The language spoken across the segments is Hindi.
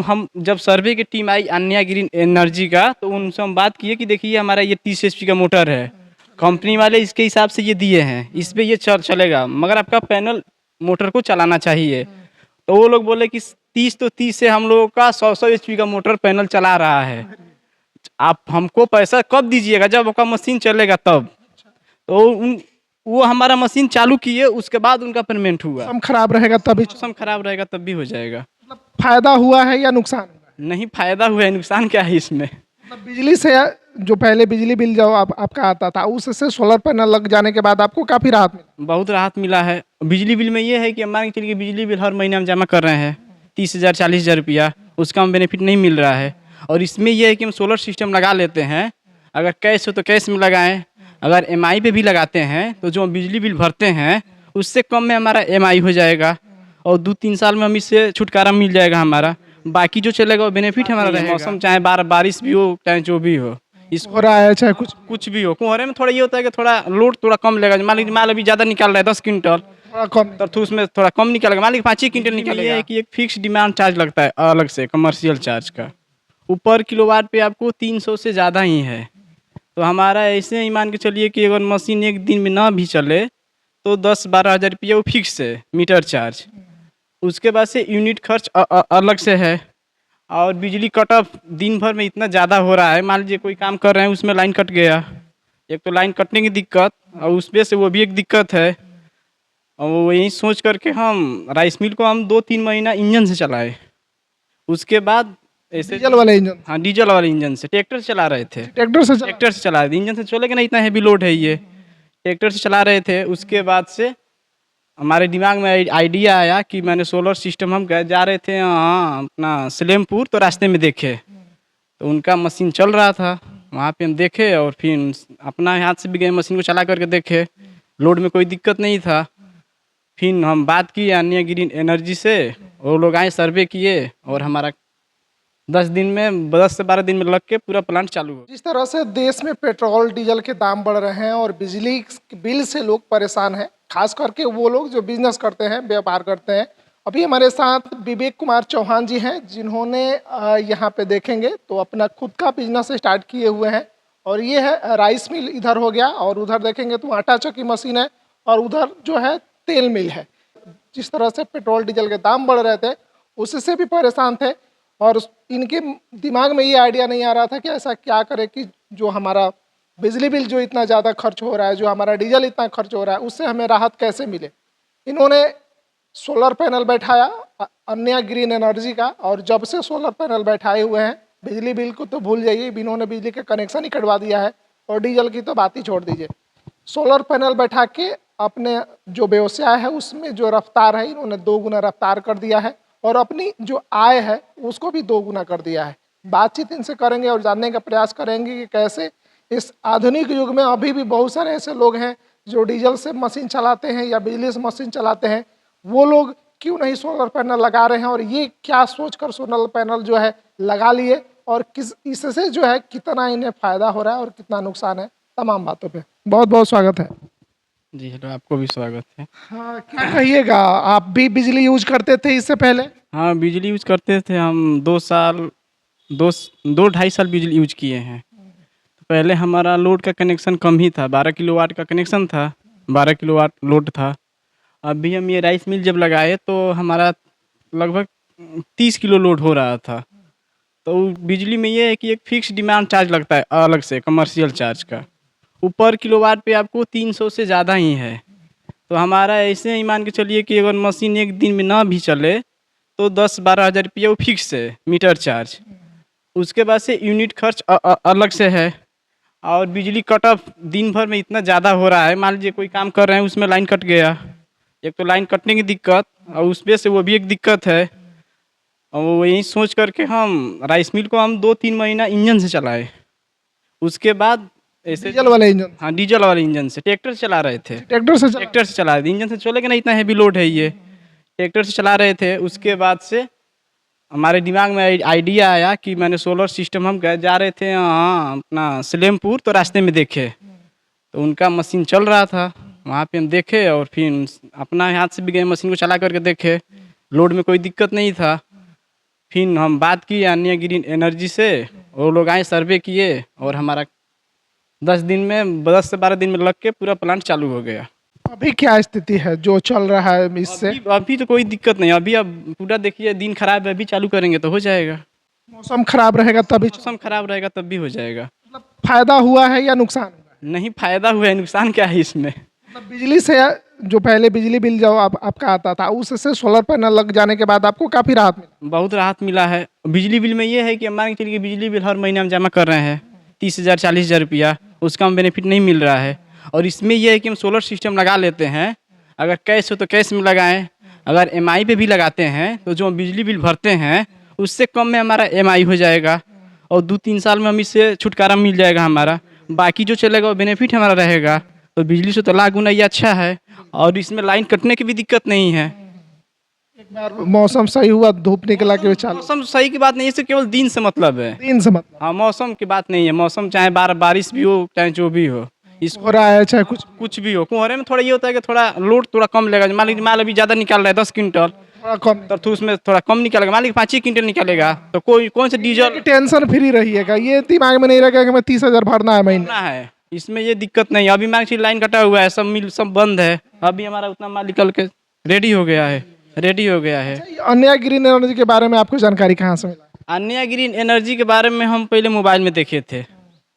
हम जब सर्वे की टीम आई अन्या ग्रीन एनर्जी का, तो उनसे हम बात किए कि देखिए हमारा ये 30 एचपी का मोटर है, कंपनी वाले इसके हिसाब से ये दिए हैं, इस पे ये चलेगा, मगर आपका पैनल मोटर को चलाना चाहिए। तो वो लोग बोले कि 30 से हम लोगों का 100 एचपी का मोटर पैनल चला रहा है, आप हमको पैसा कब दीजिएगा, जब आपका मशीन चलेगा तब। तो वो हमारा मशीन चालू किए, उसके बाद उनका पेमेंट हुआ। मौसम खराब रहेगा तभी मौसम खराब रहेगा तब भी हो जाएगा। मतलब फायदा हुआ है या नुकसान हुआ है? नहीं, फायदा हुआ है, नुकसान क्या है इसमें। मतलब बिजली से जो पहले बिजली बिल जो आपका आता था उससे सोलर पैनल लग जाने के बाद आपको काफी राहत मिली। बहुत राहत मिला है। बिजली बिल में ये है कि मान के चलिए बिजली बिल हर महीने हम जमा कर रहे हैं 30,000 40,000 रुपया, उसका हम बेनिफिट नहीं मिल रहा है। और इसमें यह है कि हम सोलर सिस्टम लगा लेते हैं, अगर कैश हो तो कैश में लगाएं, अगर एमआई पे भी लगाते हैं तो जो हम बिजली बिल भरते हैं उससे कम में हमारा एमआई हो जाएगा, और 2-3 साल में हम इससे छुटकारा मिल जाएगा हमारा। बाकी जो चलेगा वो बेनिफिट हमारा रहेगा। मौसम चाहे बारिश भी हो चाहे जो भी हो, इस हो रहा है चाहे कुछ भी हो, कुंवरे में थोड़ा ये होता है कि थोड़ा लोड थोड़ा कम लेगा। मान लीजिए माल अभी ज़्यादा निकाल रहा है 10 क्विंटल, थोड़ा कम। तो उसमें थोड़ा कम निकालेगा, मान लीजिए 5 ही क्विंटल निकालेगा। ये है कि एक फिक्स डिमांड चार्ज लगता है अलग से कमर्शियल चार्ज का, ऊपर किलोवाट पे आपको 300 से ज़्यादा ही है। तो हमारा ऐसे ही मान के चलिए कि अगर मशीन एक दिन में ना भी चले तो 10-12 हज़ार रुपये वो फिक्स है मीटर चार्ज। उसके बाद से यूनिट खर्च अलग से है। और बिजली कट ऑफ दिन भर में इतना ज़्यादा हो रहा है, मान लीजिए कोई काम कर रहे हैं उसमें लाइन कट गया, एक तो लाइन कटने की दिक्कत, और उसमें से वो भी एक दिक्कत है। और वो यही सोच करके हम राइस मिल को हम 2-3 महीना इंजन से चलाए, उसके बाद ऐसे डीजल वाले इंजन। हाँ डीजल वाले इंजन से, ट्रैक्टर से चला रहे थे। ट्रैक्टर से चला रहे थे, इंजन से चलेगा ना, इतना हैवी लोड है ये, ट्रैक्टर से चला रहे थे। उसके बाद से हमारे दिमाग में आइडिया आया कि मैंने सोलर सिस्टम, हम जा रहे थे अपना सलेमपुर, तो रास्ते में देखे तो उनका मशीन चल रहा था, वहाँ पे हम देखे और फिर अपना हाथ से भी गए मशीन को चला करके देखे, लोड में कोई दिक्कत नहीं था। फिर हम बात की अन्य ग्रीन एनर्जी से, वो लोग आए सर्वे किए और हमारा 10 से 12 दिन में लग के पूरा प्लांट चालू हो। जिस तरह से देश में पेट्रोल डीजल के दाम बढ़ रहे हैं और बिजली बिल से लोग परेशान हैं, खास करके वो लोग जो बिजनेस करते हैं, व्यापार करते हैं। अभी हमारे साथ विवेक कुमार चौहान जी हैं, जिन्होंने यहाँ पे देखेंगे तो अपना खुद का बिजनेस स्टार्ट किए हुए हैं। और ये है राइस मिल इधर हो गया, और उधर देखेंगे तो आटा चक्की मशीन है, और उधर जो है तेल मिल है। जिस तरह से पेट्रोल डीजल के दाम बढ़ रहे थे उससे भी परेशान थे, और इनके दिमाग में ये आइडिया नहीं आ रहा था कि ऐसा क्या करें कि जो हमारा बिजली बिल जो इतना ज़्यादा खर्च हो रहा है, जो हमारा डीजल इतना खर्च हो रहा है, उससे हमें राहत कैसे मिले। इन्होंने सोलर पैनल बैठाया अन्या ग्रीन एनर्जी का, और जब से सोलर पैनल बैठाए हुए हैं बिजली बिल को तो भूल जाइए, इन्होंने बिजली का कनेक्शन ही कटवा दिया है, और डीजल की तो बात ही छोड़ दीजिए। सोलर पैनल बैठा के अपने जो व्यवसाय है उसमें जो रफ्तार है इन्होंने 2 गुना रफ्तार कर दिया है, और अपनी जो आय है उसको भी 2 गुना कर दिया है। बातचीत इनसे करेंगे और जानने का प्रयास करेंगे कि कैसे इस आधुनिक युग में अभी भी बहुत सारे ऐसे लोग हैं जो डीजल से मशीन चलाते हैं या बिजली से मशीन चलाते हैं, वो लोग क्यों नहीं सोलर पैनल लगा रहे हैं, और ये क्या सोचकर सोलर पैनल जो है लगा लिए, और किस इससे जो है कितना इन्हें फायदा हो रहा है और कितना नुकसान है। तमाम बातों पे बहुत बहुत स्वागत है। जी हेलो, आपको भी स्वागत है। हाँ, क्या कहिएगा, आप भी बिजली यूज करते थे इससे पहले? हाँ बिजली यूज करते थे हम, 2-2.5 साल बिजली यूज किए हैं। तो पहले हमारा लोड का कनेक्शन कम ही था, 12 किलोवाट का कनेक्शन था, 12 किलोवाट लोड था। अभी हम ये राइस मिल जब लगाए तो हमारा लगभग 30 किलो लोड हो रहा था। तो बिजली में ये है कि एक फिक्स डिमांड चार्ज लगता है अलग से कमर्शियल चार्ज का, ऊपर किलोवाट पे आपको 300 से ज़्यादा ही है। तो हमारा ऐसे ही मान के चलिए कि अगर मशीन एक दिन में ना भी चले तो 10-12 हज़ार रुपये वो फिक्स है मीटर चार्ज। उसके बाद से यूनिट खर्च अलग से है। और बिजली कट ऑफ दिन भर में इतना ज़्यादा हो रहा है, मान लीजिए कोई काम कर रहे हैं उसमें लाइन कट गया, एक तो लाइन कटने की दिक्कत, और उसमें से वो भी एक दिक्कत है। और वो यही सोच करके हम राइस मिल को हम 2-3 महीना इंजन से चलाए, उसके बाद ऐसे डीजल वाले इंजन। हाँ डीजल वाले इंजन से, ट्रैक्टर से चला रहे थे। ट्रैक्टर से चला रहे थे, इंजन से चलेगा ना, इतना हैवी लोड है ये, ट्रैक्टर से चला रहे थे। उसके बाद से हमारे दिमाग में आइडिया आया कि मैंने सोलर सिस्टम, हम जा रहे थे अपना सलेमपुर, तो रास्ते में देखे तो उनका मशीन चल रहा था, वहाँ पे हम देखे और फिर अपना हाथ से भी गए मशीन को चला करके देखे, लोड में कोई दिक्कत नहीं था। फिर हम बात किए अन्य ग्रीन एनर्जी से, वो लोग आए सर्वे किए और हमारा 10 से 12 दिन में लग के पूरा प्लांट चालू हो गया। अभी क्या स्थिति है जो चल रहा है इससे? अभी तो कोई दिक्कत नहीं, अभी अब पूरा देखिए दिन खराब है, अभी चालू करेंगे तो हो जाएगा। मौसम खराब रहेगा तभी मौसम खराब रहेगा तब भी हो जाएगा। मतलब फायदा हुआ है या नुकसान हुआ है? नहीं, फायदा हुआ है, नुकसान क्या है इसमें। मतलब बिजली से जो पहले बिजली बिल जो आपका आता था उससे सोलर पैनल लग जाने के बाद आपको काफी राहत मिला। बहुत राहत मिला है। बिजली बिल में ये है कि हम मान के चलिए बिजली बिल हर महीने हम जमा कर रहे हैं 30,000 40,000 रुपया, उसका हम बेनिफिट नहीं मिल रहा है। और इसमें यह है कि हम सोलर सिस्टम लगा लेते हैं, अगर कैश हो तो कैश में लगाएं, अगर EMI पे भी लगाते हैं तो जो हम बिजली बिल भरते हैं उससे कम में हमारा EMI हो जाएगा और 2-3 साल में हम इससे छुटकारा मिल जाएगा हमारा। बाकी जो चलेगा वो बेनिफिट हमारा रहेगा। तो बिजली से तो लाख गुना ये अच्छा है और इसमें लाइन कटने की भी दिक्कत नहीं है। एक बार मौसम सही हुआ, धूप निकला के चालू मौसम सही की बात नहीं है, इससे केवल दिन से मतलब है। दिन से मतलब हाँ, मौसम की बात नहीं है। मौसम चाहे बारिश भी हो चाहे जो भी हो, इसको हो रहा है चाहे कुछ भी हो। कुंवरे में थोड़ा ये होता है कि थोड़ा लोड थोड़ा कम लगेगा। मान लीजिए माल अभी ज़्यादा निकाल रहा है 10 क्विंटल, थोड़ा कम तो उसमें थोड़ा कम निकालेगा। मान लीजिए 5 ही क्विंटल निकालेगा तो कोई कौन सा डीजल टेंशन फ्री रहिएगा, ये दिमाग में नहीं रहेगा कि मैं 30,000 भरना है महीने। करना है, इसमें ये दिक्कत नहीं है। अभी मान लीजिए लाइन कटा हुआ है, सब मिल सब बंद है, अभी हमारा उतना माल निकल के रेडी हो गया है, रेडी हो गया है। अन्य ग्रीन एनर्जी के बारे में आपको जानकारी कहाँ से मिला? अन्य ग्रीन एनर्जी के बारे में हम पहले मोबाइल में देखे थे,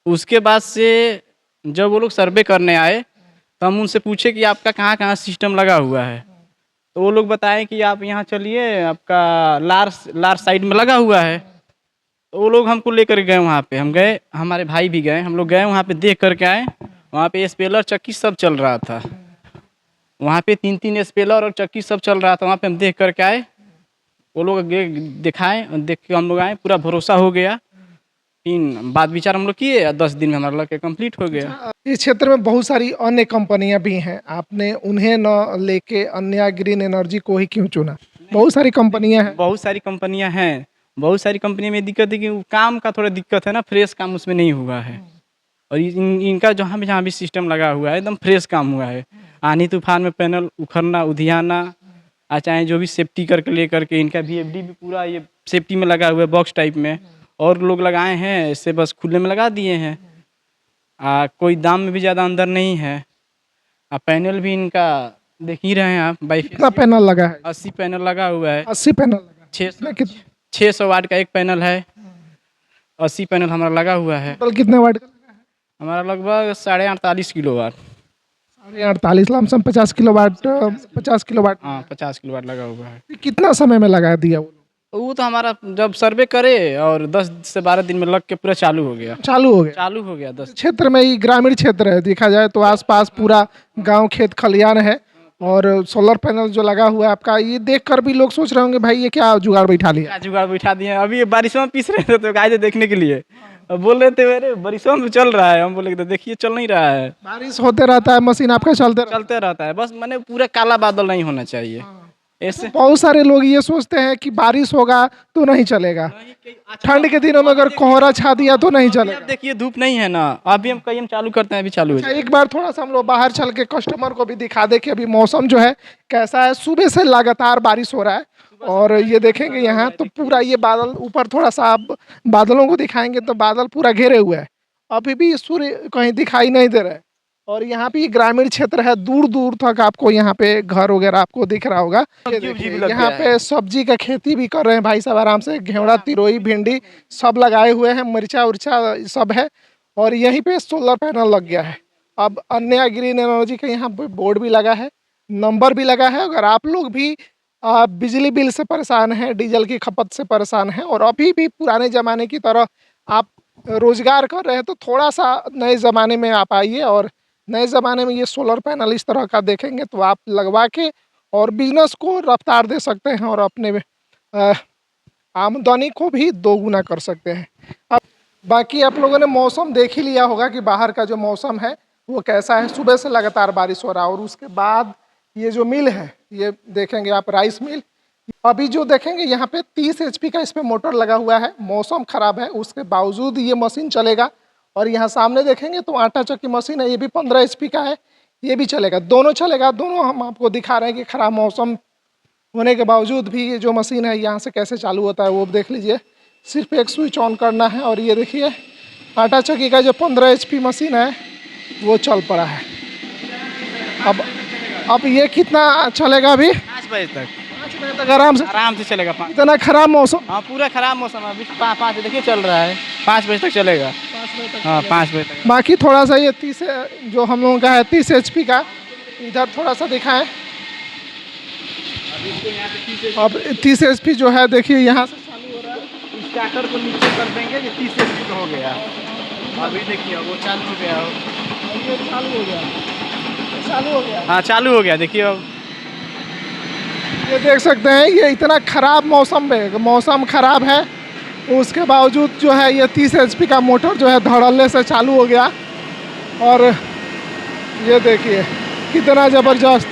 उसके बाद से जब वो लोग सर्वे करने आए तो हम उनसे पूछे कि आपका कहाँ कहाँ सिस्टम लगा हुआ है, तो वो लोग बताएं कि आप यहाँ चलिए, आपका लार साइड में लगा हुआ है। तो वो लोग हमको लेकर गए वहाँ पे, हम गए, हमारे भाई भी गए, हम लोग गए वहाँ पे देख करके आए। वहाँ पे स्पेलर चक्की सब चल रहा था, वहाँ पे 3-3 स्पेलर और चक्की सब चल रहा था। वहाँ पे हम देख करके आए, वो लोग दिखाएं, देख के हम लोग आए, पूरा भरोसा हो गया। फिर बात विचार हम लोग किए और 10 दिन में हमारा लग कंप्लीट हो गया। इस क्षेत्र में बहुत सारी अन्य कंपनियां भी हैं, आपने उन्हें न लेके अन्य ग्रीन एनर्जी को ही क्यों चुना? बहुत सारी कंपनियां हैं। बहुत सारी कंपनियां हैं, बहुत सारी कंपनियों में दिक्कत है कि काम का थोड़ा दिक्कत है ना, फ्रेश काम उसमें नहीं हुआ है। और इनका जहाँ भी सिस्टम लगा हुआ है एकदम फ्रेश काम हुआ है। आंधी तूफान में पैनल उखड़ना उधियाना, चाहे जो भी सेफ्टी करके ले करके, इनका VFD भी पूरा ये सेफ्टी में लगा हुआ है बॉक्स टाइप में, और लोग लगाए हैं इससे बस खुले में लगा दिए हैं। कोई दाम में भी ज़्यादा अंदर नहीं है। पैनल भी इनका देख ही रहे हैं आप, कितना पैनल लगा है? 80 पैनल लगा हुआ है। 80 पैनल लगा है। 600 वाट का एक पैनल है, 80 पैनल हमारा लगा हुआ है। टोटल कितने वाट का लगा है? हमारा लगभग 48.5 किलोवाट। 48 lump sum 50 kilowatt, 50 kilowatt. हाँ, 50 किलोवाट लगा हुआ है। कितना समय में लगा दिया वो लोग? वो तो हमारा जब सर्वे करे और 10 से 12 दिन में लग के पूरा चालू हो गया। चालू हो गया? चालू हो गया 10। क्षेत्र में ही ग्रामीण क्षेत्र है, देखा जाए तो आसपास पूरा गांव खेत खलियान है, और सोलर पैनल जो लगा हुआ है आपका, ये देखकर भी लोग सोच रहे होंगे भाई ये क्या जुगाड़ बैठा लिया। क्या जुगाड़ बैठा दिए हैं। अभी ये बारिशों में पीस रहे थे तो आए थे देखने के लिए, अब बोल रहे थे अरे बारिशों में चल रहा है, हम बोले तो देखिए चल नहीं रहा है। बारिश होते रहता है, मशीन आपका चलते रहता है, बस मैंने पूरा काला बादल नहीं होना चाहिए ऐसे। बहुत सारे लोग ये सोचते हैं कि बारिश होगा तो नहीं चलेगा, ठंड के दिनों में अगर कोहरा छा दिया तो नहीं अब चलेगा। देखिए धूप नहीं है ना, अभी हम कहीं हम चालू करते हैं, अभी चालू हो अच्छा, जाए। एक बार थोड़ा सा हम लोग बाहर चल के कस्टमर को भी दिखा दे कि अभी मौसम जो है कैसा है। सुबह से लगातार बारिश हो रहा है, और ये देखेंगे यहाँ तो पूरा ये बादल ऊपर, थोड़ा सा आप बादलों को दिखाएंगे तो बादल पूरा घेरे हुए है, अभी भी सूर्य कहीं दिखाई नहीं दे रहा है। और यहाँ पे ग्रामीण क्षेत्र है, दूर दूर तक आपको यहाँ पे घर वगैरह आपको दिख रहा होगा। ये देखिए, यहाँ पे सब्जी का खेती भी कर रहे हैं भाई साहब आराम से, घेवड़ा तिरोई भिंडी सब लगाए हुए हैं, मिर्चा उर्चा सब है, और यहीं पे सोलर पैनल लग गया है। अब अन्य ग्रीन एनर्जी का यहाँ पे बोर्ड भी लगा है, नंबर भी लगा है। अगर आप लोग भी बिजली बिल से परेशान हैं, डीजल की खपत से परेशान हैं, और अभी भी पुराने ज़माने की तरह आप रोजगार कर रहे हैं, तो थोड़ा सा नए ज़माने में आप आइए, और नए ज़माने में ये सोलर पैनल इस तरह का देखेंगे तो आप लगवा के और बिजनेस को रफ्तार दे सकते हैं, और अपने आमदनी को भी दोगुना कर सकते हैं। अब बाकी आप लोगों ने मौसम देख ही लिया होगा कि बाहर का जो मौसम है वो कैसा है। सुबह से लगातार बारिश हो रहा है, और उसके बाद ये जो मिल है, ये देखेंगे आप राइस मिल, अभी जो देखेंगे यहाँ पे 30 HP का इस पे मोटर लगा हुआ है। मौसम खराब है उसके बावजूद ये मशीन चलेगा। और यहाँ सामने देखेंगे तो आटा चक्की मशीन है, ये भी 15 HP का है, ये भी चलेगा, दोनों चलेगा। दोनों हम आपको दिखा रहे हैं कि खराब मौसम होने के बावजूद भी ये जो मशीन है यहाँ से कैसे चालू होता है वो देख लीजिए। सिर्फ एक स्विच ऑन करना है और ये देखिए आटा चक्की का जो 15 HP मशीन है वो चल पड़ा है। अब ये कितना चलेगा अभी? 5 बजे तक 5 बजे तक आराम से चलेगा। 5 इतना खराब मौसम? हाँ, पूरा खराब मौसम है। अभी 5 देखिए चल रहा है, 5 बजे तक चलेगा। 5 बजे तक हाँ, 5 बजे तक। बाकी थोड़ा सा ये 30 जो हम लोगों का है 30 HP का, इधर थोड़ा सा दिखाएं। अब 30 HP जो है देखिए यहाँ से चालू हो रहा है। स्टार्टर को नीचे कर देंगे, ये 30 HP का हो गया। अभी देखिए वो चालू हो गया। ये चालू हो गया, चालू हो गया। हाँ, चालू हो गया। देखिए अब ये देख सकते हैं ये इतना खराब मौसम में, मौसम खराब है उसके बावजूद जो है ये 30 HP का मोटर जो है धड़ल्ले से चालू हो गया। और ये देखिए कितना ज़बरदस्त।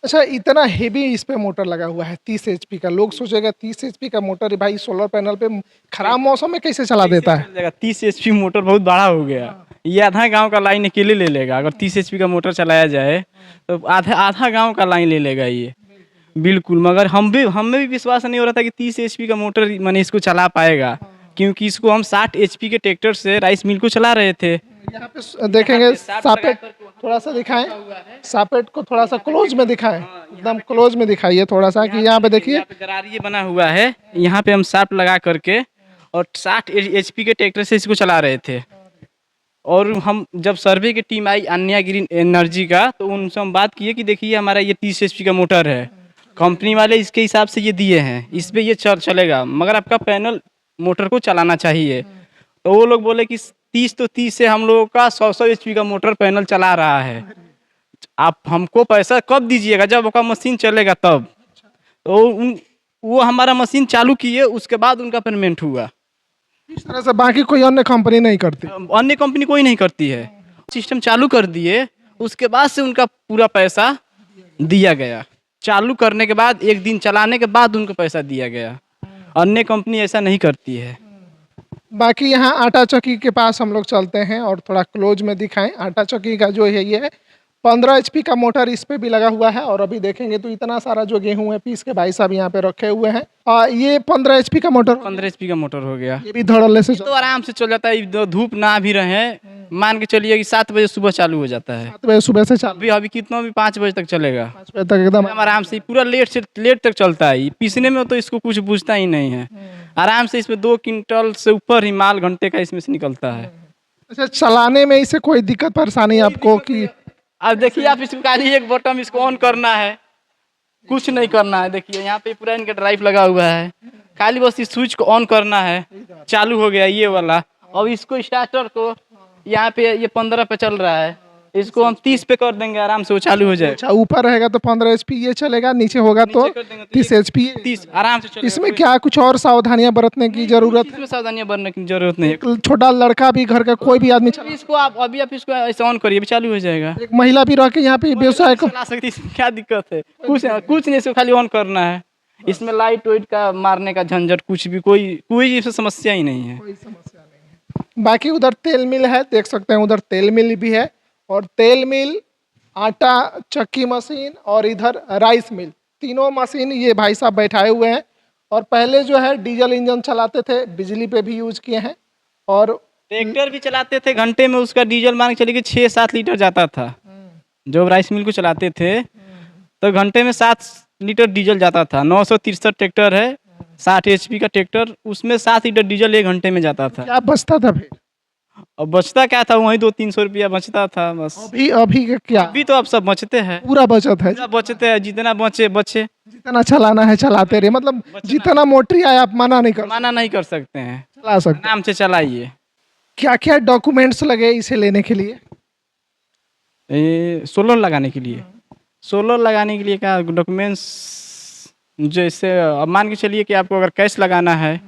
अच्छा, इतना हेवी इस पे मोटर लगा हुआ है 30 HP का। लोग सोचेगा 30 HP का मोटर भाई सोलर पैनल पे खराब मौसम में कैसे चला देता है? 30 HP मोटर बहुत बड़ा हो गया। ये आधा गांव का लाइन अकेले ले लेगा। अगर 30 HP का मोटर चलाया जाए तो आधा गांव का लाइन ले लेगा ये, बिल्कुल। मगर हमें भी विश्वास नहीं हो रहा था कि 30 HP का मोटर मैंने इसको चला पाएगा, क्योंकि इसको हम 60 HP के ट्रैक्टर से राइस मिल को चला रहे थे। यहाँ पे देखेंगे सापेट, थोड़ा सा दिखाएं, सापेट को थोड़ा सा क्लोज में दिखाएं, एकदम क्लोज में दिखाइए थोड़ा सा कि यहाँ पे देखिए गरारी बना हुआ है। यहाँ पे हम साप लगा करके और 60 HP के ट्रैक्टर से इसको चला रहे थे। और हम जब सर्वे की टीम आई अन्या ग्रीन एनर्जी का, तो उनसे हम बात किए कि देखिए हमारा ये 30 HP का मोटर है, कंपनी वाले इसके हिसाब से ये दिए हैं, इस पे ये चलेगा, मगर आपका पैनल मोटर को चलाना चाहिए। तो वो लोग बोले कि 30 से हम लोगों का 100 HP का मोटर पैनल चला रहा है, आप हमको पैसा कब दीजिएगा? जब आपका मशीन चलेगा तब। तो वो हमारा मशीन चालू किए, उसके बाद उनका पेमेंट हुआ। इस तरह से बाकी कोई अन्य कंपनी नहीं करती? अन्य कंपनी कोई नहीं करती है। सिस्टम चालू कर दिए, उसके बाद से उनका पूरा पैसा दिया गया। चालू करने के बाद 1 दिन चलाने के बाद उनको पैसा दिया गया। अन्य कंपनी ऐसा नहीं करती है। बाकी यहाँ आटा चक्की के पास हम लोग चलते हैं और थोड़ा क्लोज में दिखाएं। आटा चक्की का जो है ये 15 HP का मोटर इस पे भी लगा हुआ है। और अभी देखेंगे तो इतना सारा जो गेहूं है पीस के भाई साहब यहाँ पे रखे हुए हैं। ये 15 HP का मोटर, 15 HP का मोटर हो गया। ये भी धड़ल्ले से तो आराम से चल जाता है। धूप ना भी रहे, मान के चलिए कि 7 बजे सुबह चालू हो जाता है। 7 बजे सुबह से चालू, अभी कितना भी 5 बजे तक चलेगा। 5 बजे तक एकदम हम आराम से पूरा लेट तक चलता है। पीसने में तो इसको कुछ पूछता ही नहीं है। आराम से इसमें 2 क्विंटल से ऊपर ही माल घंटे का इसमें से निकलता है। अच्छा, चलाने में इससे कोई दिक्कत परेशानी आपको? कि अब देखिए आप इसको खाली एक बटन इसको ऑन करना है, कुछ नहीं करना है। देखिए यहाँ पे पूरा इनका ड्राइव लगा हुआ है, खाली बस इस स्विच को ऑन करना है, चालू हो गया ये वाला। अब इसको स्टार्टर को यहाँ पे ये 15 पे चल रहा है, इसको हम 30 पे कर देंगे, आराम से वो चालू हो जाएगा। अच्छा, ऊपर रहेगा तो 15 HP ये चलेगा, नीचे होगा तो 30 HP। 30 आराम से चलेगा। इसमें क्या कुछ और सावधानियां बरतने की जरूरत है? इसमें सावधानियां बरतने की जरूरत नहीं है। एक छोटा लड़का भी, घर का कोई भी आदमी चला, इसको आप इसको ऐसे ऑन करिए, अभी चालू हो जाएगा। एक महिला भी रह के यहाँ पे व्यवसाय को चला सकती है, इसमें क्या दिक्कत है? कुछ नहीं, इसको खाली ऑन करना है। इसमें लाइट वाइट का मारने का झंझट कुछ भी कोई इसमें समस्या ही नहीं है। कोई समस्या नहीं है। बाकी उधर तेल मिल है, देख सकते हैं उधर तेल मिल भी है। और तेल मिल, आटा चक्की मशीन और इधर राइस मिल, तीनों मशीन ये भाई साहब बैठाए हुए हैं। और पहले जो है डीजल इंजन चलाते थे, बिजली पे भी यूज किए हैं। और ट्रैक्टर भी चलाते थे, घंटे में उसका डीजल मान के चलिए 6-7 लीटर जाता था। जब राइस मिल को चलाते थे तो घंटे में 7 लीटर डीजल जाता था। 963 ट्रैक्टर है, 60 HP का ट्रैक्टर, उसमें 7 लीटर डीजल 1 घंटे में जाता था। क्या बचता था फिर? अब बचता क्या था, वही 200-300 रुपया बचता था बस। अभी का क्या? अभी तो अब सब बचते हैं, पूरा बचत है, पूरा बचते हैं। जितना बचे जितना चलाना है चलाते रहे, मतलब जितना मोटरी आया आप मना नहीं कर सकते हैं, चला सकते। आराम से चलाइए। क्या क्या डॉक्यूमेंट्स लगे इसे लेने के लिए? सोलर लगाने के लिए क्या डॉक्यूमेंट्स? जैसे अब मान के चलिए कि आपको अगर कैश लगाना है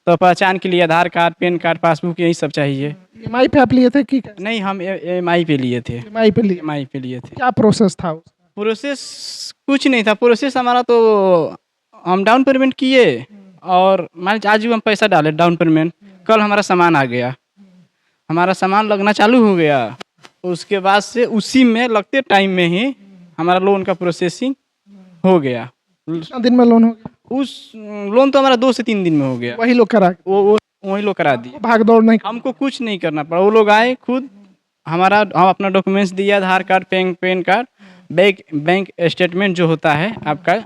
तो पहचान के लिए आधार कार्ड, पैन कार्ड, पासबुक, यही सब चाहिए। EMI पे आप लिए थे कि कैसे? नहीं, हम EMI पे लिए थे। EMI पे लिए? EMI पे लिए थे। क्या प्रोसेस था उसका? प्रोसेस कुछ नहीं था। प्रोसेस हमारा तो हम डाउन पेमेंट किए और मान लीजिए आज भी हम पैसा डाले डाउन पेमेंट, कल हमारा सामान आ गया, हमारा सामान लगना चालू हो गया। उसके बाद से उसी में लगते टाइम में ही हमारा लोन का प्रोसेसिंग हो गया। कितना दिन में लोन हो गया? उस लोन तो हमारा 2 से 3 दिन में हो गया। वही लोग करा के? वो वही लोग करा दिए। भाग दौड़ नहीं? हमको कुछ नहीं करना पड़ा, वो लोग आए खुद, हम अपना डॉक्यूमेंट्स दिया, Aadhaar card, PAN card, bank statement जो होता है आपका,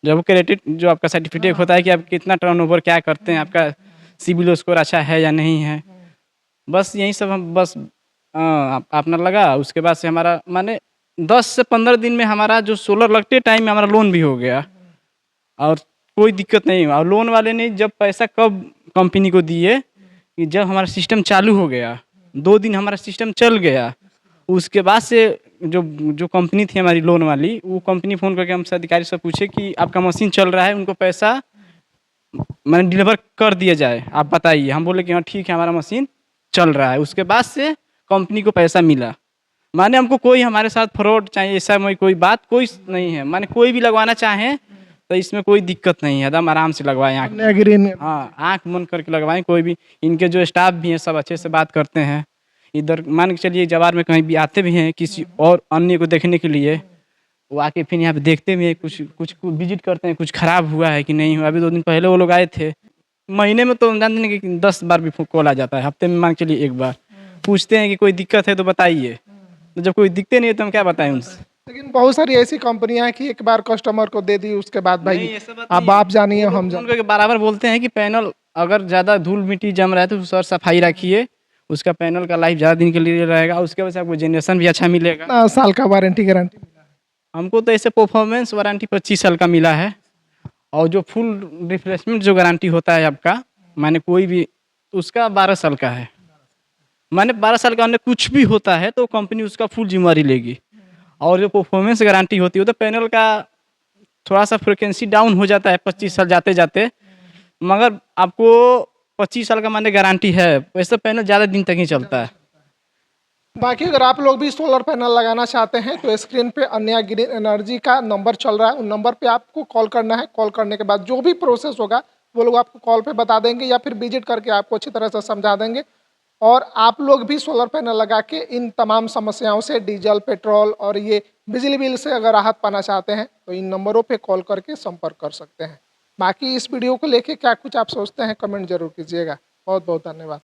जब क्रेडिट जो आपका सर्टिफिकेट होता है कि आप कितना टर्नओवर क्या करते हैं, आपका सिबिल स्कोर अच्छा है या नहीं है, बस यही सब हम बस अपना लगा। उसके बाद से हमारा माने 10 से 15 दिन में हमारा जो सोलर लगते टाइम में हमारा लोन भी हो गया और कोई दिक्कत नहीं हुआ। और लोन वाले ने जब पैसा कब कंपनी को दिए कि जब हमारा सिस्टम चालू हो गया, 2 दिन हमारा सिस्टम चल गया, उसके बाद से जो जो कंपनी थी हमारी लोन वाली, वो कंपनी फ़ोन करके हमसे अधिकारी से पूछे कि आपका मशीन चल रहा है, उनको पैसा मैंने डिलीवर कर दिया जाए, आप बताइए। हम बोले कि हाँ ठीक है, हमारा मशीन चल रहा है। उसके बाद से कंपनी को पैसा मिला। माने हमको कोई हमारे साथ फ्रॉड चाहिए ऐसा कोई बात कोई नहीं है। माने कोई भी लगवाना चाहें तो इसमें कोई दिक्कत नहीं है, एकदम आराम से लगवाएं आँख, हाँ आँख बंद करके लगवाएं। कोई भी इनके जो स्टाफ भी हैं सब अच्छे से बात करते हैं। इधर मान के चलिए जवार में कहीं भी आते भी हैं किसी और अन्य को देखने के लिए, वो आके फिर यहाँ पे देखते भी हैं, कुछ विजिट करते हैं, कुछ खराब हुआ है कि नहीं हुआ। अभी 2 दिन पहले वो लोग आए थे। महीने में तो जानते हैं कि 10 बार भी कॉल आ जाता है, हफ्ते में मान के चलिए 1 बार पूछते हैं कि कोई दिक्कत है तो बताइए। तो जब कोई दिखते नहीं है तो हम क्या बताएं उनसे। लेकिन बहुत सारी ऐसी कंपनियां हैं कि एक बार कस्टमर को दे दी, उसके बाद भाई नहीं, ऐसा बात अब नहीं है। आप जानिए वो लोग हम जानिए। उनको बराबर बोलते हैं कि पैनल अगर ज़्यादा धूल मिट्टी जम रहा है तो सर सफाई रखिए, उसका पैनल का लाइफ ज़्यादा दिन के लिए रहेगा, उसके वजह से आपको जनरेशन भी अच्छा मिलेगा। कितना साल का वारंटी गारंटी? हमको तो ऐसे परफॉर्मेंस वारंटी 25 साल का मिला है, और जो फुल रिफ्रेशमेंट जो गारंटी होता है आपका, माने कोई भी उसका 12 साल का है। माने 12 साल का अंदर कुछ भी होता है तो कंपनी उसका फुल जिम्मेवारी लेगी। और जो परफॉर्मेंस गारंटी होती है वो तो पैनल का थोड़ा सा फ्रिक्वेंसी डाउन हो जाता है 25 साल जाते जाते, मगर आपको 25 साल का माने गारंटी है। वैसे पैनल ज़्यादा दिन तक ही चलता है। बाकी अगर आप लोग भी सोलर पैनल लगाना चाहते हैं तो स्क्रीन पे अन्या ग्रीन एनर्जी का नंबर चल रहा है, उन नंबर पे आपको कॉल करना है। कॉल करने के बाद जो भी प्रोसेस होगा वो लोग आपको कॉल पे बता देंगे या फिर विजिट करके आपको अच्छी तरह से समझा देंगे। और आप लोग भी सोलर पैनल लगा के इन तमाम समस्याओं से, डीजल, पेट्रोल और ये बिजली बिल से अगर राहत पाना चाहते हैं तो इन नंबरों पे कॉल करके संपर्क कर सकते हैं। बाकी इस वीडियो को लेके क्या कुछ आप सोचते हैं कमेंट जरूर कीजिएगा। बहुत बहुत धन्यवाद।